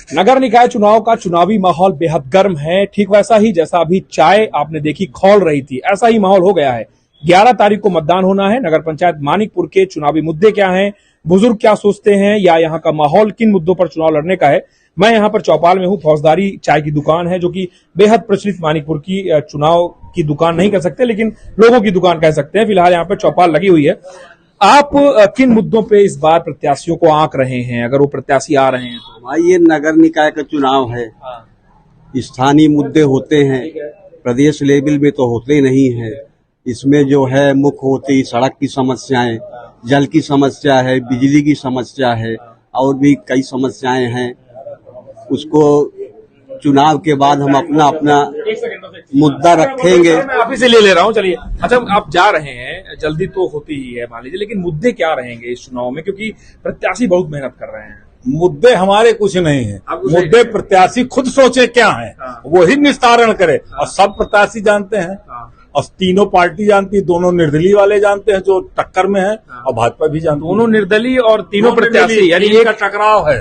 नगर निकाय चुनाव का चुनावी माहौल बेहद गर्म है। ठीक वैसा ही जैसा अभी चाय आपने देखी खौल रही थी, ऐसा ही माहौल हो गया है। 11 तारीख को मतदान होना है। नगर पंचायत मानिकपुर के चुनावी मुद्दे क्या हैं, बुजुर्ग क्या सोचते हैं, या यहाँ का माहौल किन मुद्दों पर चुनाव लड़ने का है। मैं यहाँ पर चौपाल में हूँ। फौजदारी चाय की दुकान है जो कि बेहद प्रचलित मानिकपुर की चुनाव की दुकान नहीं कह सकते, लेकिन लोगों की दुकान कह सकते हैं। फिलहाल यहाँ पर चौपाल लगी हुई है। आप किन मुद्दों पे इस बार प्रत्याशियों को आंक रहे हैं, अगर वो प्रत्याशी आ रहे हैं तो? भाई ये नगर निकाय का चुनाव है। स्थानीय मुद्दे होते हैं, प्रदेश लेवल में तो होते नहीं है। इसमें जो है मुख्य होती सड़क की समस्याएं, जल की समस्या है, बिजली की समस्या है, और भी कई समस्याएं हैं। उसको चुनाव के बाद हम अपना अपना मुद्दा रखेंगे। मैं आप ही से ले रहा हूँ। चलिए, अच्छा आप जा रहे हैं, जल्दी तो होती ही है मान लीजिए, लेकिन मुद्दे क्या रहेंगे इस चुनाव में, क्योंकि प्रत्याशी बहुत मेहनत कर रहे हैं। मुद्दे हमारे कुछ नहीं है, मुद्दे प्रत्याशी खुद सोचे क्या है, वो ही निस्तारण करे। और सब प्रत्याशी जानते हैं, और तीनों पार्टी जानती है, दोनों निर्दलीय वाले जानते हैं जो टक्कर में है, और भाजपा भी जानती है। दोनों निर्दलीय और तीनों प्रत्याशी, यानी एक का टकराव है।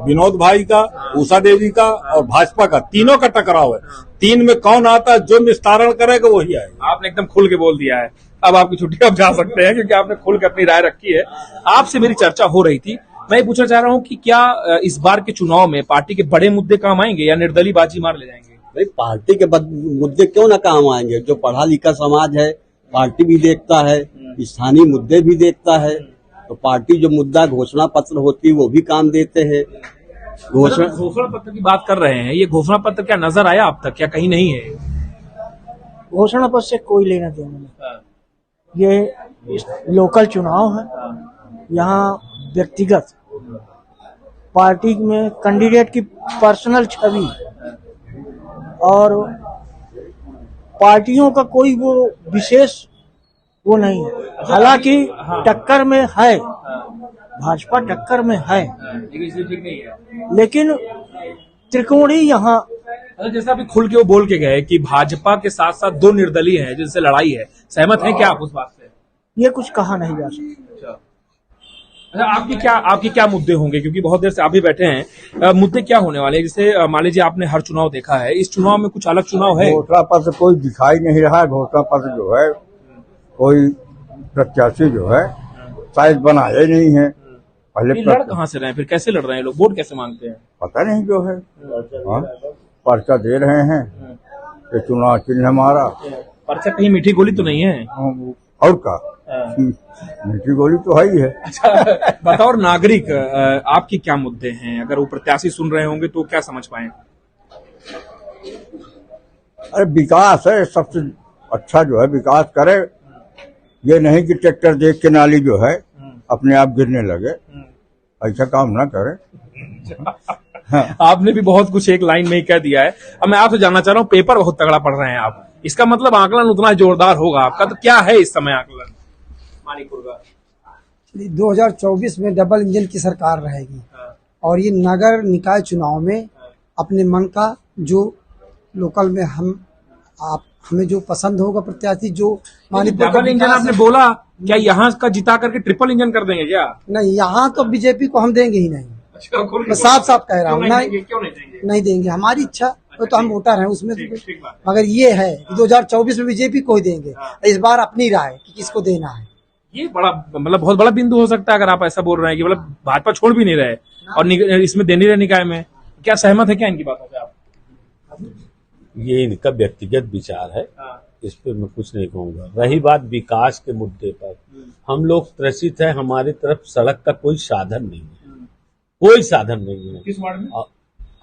विनोद भाई का, उषा देवी का और भाजपा का, तीनों का टकराव है। तीन में कौन आता है, जो निस्तारण करेगा वही आएगा। आपने एकदम खुल के बोल दिया है। अब आपकी छुट्टी आप जा सकते हैं, क्योंकि आपने खुल के अपनी राय रखी है। आपसे मेरी चर्चा हो रही थी, मैं ये पूछना चाह रहा हूँ कि क्या इस बार के चुनाव में पार्टी के बड़े मुद्दे काम आएंगे या निर्दलीय बाजी मार ले जाएंगे? भाई पार्टी के मुद्दे क्यों ना काम आएंगे। जो पढ़ा लिखा समाज है पार्टी भी देखता है, स्थानीय मुद्दे भी देखता है। तो पार्टी जो मुद्दा घोषणा पत्र होती है वो भी काम देते हैं। घोषणा पत्र की बात कर रहे हैं, ये घोषणा पत्र क्या नजर आया आप तक, क्या कहीं नहीं है? घोषणा पत्र से कोई लेना देना नहीं। ये लोकल चुनाव है। यहाँ व्यक्तिगत पार्टी में कैंडिडेट की पर्सनल छवि और पार्टियों का कोई वो विशेष वो नहीं है। हालांकि टक्कर में है, भाजपा टक्कर में है, लेकिन त्रिकोणी यहाँ। जैसा अभी खुल के वो बोल के गए कि भाजपा के साथ साथ दो निर्दलीय हैं जिनसे लड़ाई है, सहमत हैं क्या आप उस बात से? ये कुछ कहा नहीं जा सकता। आपकी क्या मुद्दे होंगे, क्योंकि बहुत देर से आप भी बैठे हैं। मुद्दे क्या होने वाले हैं? जैसे मान लीजिए आपने हर चुनाव देखा है, इस चुनाव में कुछ अलग चुनाव है? घोषणा पत्र कोई दिखाई नहीं रहा है। घोषणा पत्र जो है कोई प्रत्याशी जो है शायद बनाया नहीं है। पहले लड़ कहाँ से रहे हैं, फिर कैसे लड़ रहे हैं लोग, वोट कैसे मांगते हैं? पता नहीं जो है। पर्चा दे रहे हैं कि चुनाव चिन्ह हमारा। पर्चा कहीं मीठी गोली तो नहीं है? और का मीठी गोली तो है ही है। अच्छा, बतौर नागरिक आपके क्या मुद्दे हैं? अगर वो प्रत्याशी सुन रहे होंगे तो क्या समझ पाए? अरे विकास है, सबसे अच्छा जो है विकास करे। ये नहीं कि ट्रैक्टर देख के नाली जो है अपने आप गिरने लगे, ऐसा काम ना करे। आपने भी बहुत कुछ एक लाइन में ही कह दिया है। अब मैं आपसे जानना चाह रहा हूँ, पेपर बहुत तगड़ा पढ़ रहे हैं आप, इसका मतलब आकलन उतना जोरदार होगा आपका, तो क्या है इस समय आकलन मानिकपुर का? 2024 में डबल इंजन की सरकार रहेगी। और ये नगर निकाय चुनाव में अपने मन का जो लोकल में हमें जो पसंद होगा प्रत्याशी, जो मानिकपुर डबल इंजन आपने बोला, क्या यहाँ का जिता करके ट्रिपल इंजन कर देंगे क्या? नहीं, यहाँ तो बीजेपी को हम देंगे ही नहीं। मैं साफ साफ कह रहा हूँ, नहीं देंगे। हमारी इच्छा तो हम वोटर हैं उसमें, मगर ये है कि 2024 में बीजेपी को ही देंगे। इस बार अपनी राय कि किसको देना है। ये बड़ा मतलब बहुत बड़ा बिंदु हो सकता है अगर आप ऐसा बोल रहे हैं कि मतलब भाजपा छोड़ भी नहीं रहे और इसमें देने रहे निकाय में। क्या सहमत है क्या इनकी बातों से आप? ये इनका व्यक्तिगत विचार है, इस पे मैं कुछ नहीं कहूँगा। रही बात विकास के मुद्दे पर, हम लोग त्रसित है, हमारी तरफ सड़क का कोई साधन नहीं है, कोई साधन नहीं है। किस वार्ड में?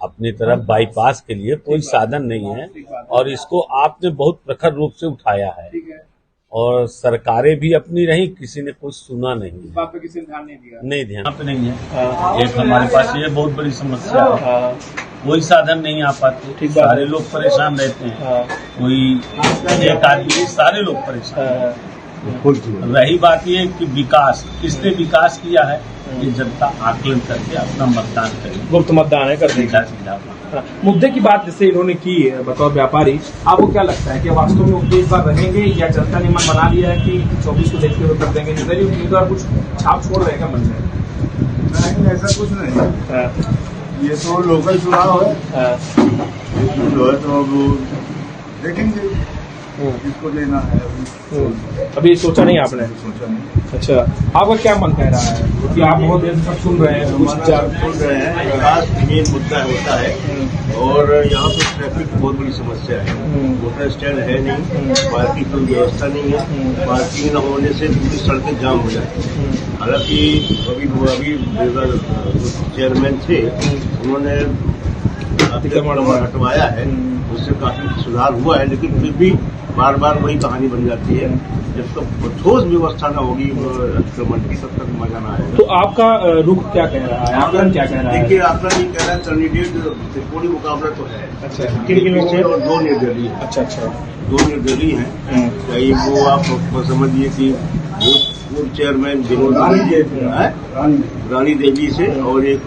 अपनी तरफ बाईपास के लिए कोई साधन नहीं है, और इसको आपने बहुत प्रखर रूप से उठाया है, और सरकारें भी अपनी रही, किसी ने कुछ सुना नहीं है। बात पे किसी ने ध्यान नहीं दिया। नहीं, ध्यान पे नहीं है। एक हमारे पास ये बहुत बड़ी समस्या है, कोई साधन नहीं आ पाते, सारे लोग परेशान रहते हैं। कोई एक आदमी, सारे लोग परेशान। रही बात ये कि विकास, किसने विकास किया है, ये जनता आकलन करके अपना मतदान करे। गुप्त मतदान है, कर देगा। मुद्दे की बात जैसे इन्होंने की बतौर व्यापारी, आपको क्या लगता है कि वास्तव में मुद्दे इस बार रहेंगे, या जनता ने मन बना लिया है कि 24 को देखते हुए कर देंगे? नहीं, कुछ छाप छोड़ रहेगा मन में? नहीं, ऐसा कुछ नहीं। ये तो लोकल चुनाव है, हाँ, जो है तो अब देखेंगे किसको देना है। अभी सोचा नहीं आपने? सोचा नहीं। अच्छा, आपका क्या मन कह रहा है? क्योंकि आप बहुत देर तक सुन रहे हैं, कुछ सुन रहे हैं, विकास मेन मुद्दा होता है और यहाँ पर ट्रैफिक बहुत बड़ी समस्या है। मोटर स्टैंड है नहीं, पार्किंग की व्यवस्था नहीं है, पार्किंग न होने से पूरी सड़कें जाम हो जाती हैं। हालांकि अभी चेयरमैन थे, उन्होंने हटवाया है, उससे काफी सुधार हुआ है, लेकिन फिर भी बार बार वही कहानी बन जाती है। जब तक ठोस व्यवस्था न होगी अतिक्रमण की, तब तक मजा न आएगा। तो आपका रुख क्या कह रहा है, आकलन क्या कह रहा है? देखिए, आकलन ये कह रहा है कैंडिडेट त्रिकोणी मुकाबला तो है। अच्छा, किन लोगों से? और दो निर्दलीय। अच्छा अच्छा, दो निर्दलीय हैं। कहीं वो आप समझिए कि पूर्व चेयरमैन विनोद रानी देवी से और एक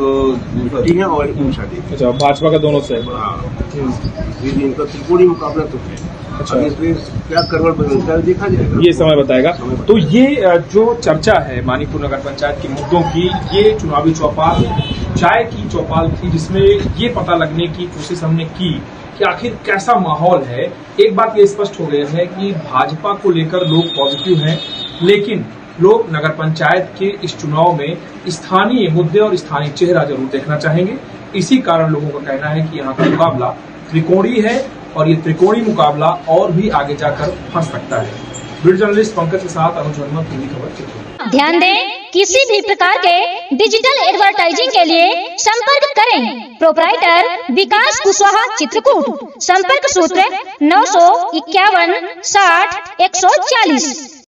भट्टी है और एक उषा देवी। अच्छा, भाजपा का दोनों से? हाँ, इनका त्रिकोणी मुकाबला तो है। अच्छा, इसमें क्या करवट बदलता है देखा जाएगा, ये समय बताएगा। तो ये जो चर्चा है मानिकपुर नगर पंचायत के मुद्दों की, ये चुनावी चौपाल चाय की चौपाल थी, जिसमें ये पता लगने की कोशिश हमने की कि आखिर कैसा माहौल है। एक बात ये स्पष्ट हो गया है कि भाजपा को लेकर लोग पॉजिटिव हैं, लेकिन लोग नगर पंचायत के इस चुनाव में स्थानीय मुद्दे और स्थानीय चेहरा जरूर देखना चाहेंगे। इसी कारण लोगों का कहना है कि यहाँ का मुकाबला त्रिकोणीय है और ये त्रिकोणी मुकाबला और भी आगे जाकर फंस सकता है। वीडियो जर्नलिस्ट पंकज के साथ अनुज हनुमान, टीवी खबर। ध्यान दें, किसी भी प्रकार के डिजिटल एडवर्टाइजिंग के लिए संपर्क करें प्रोपराइटर विकास कुशवाहा चित्रकूट। संपर्क सूत्र 951 60 140।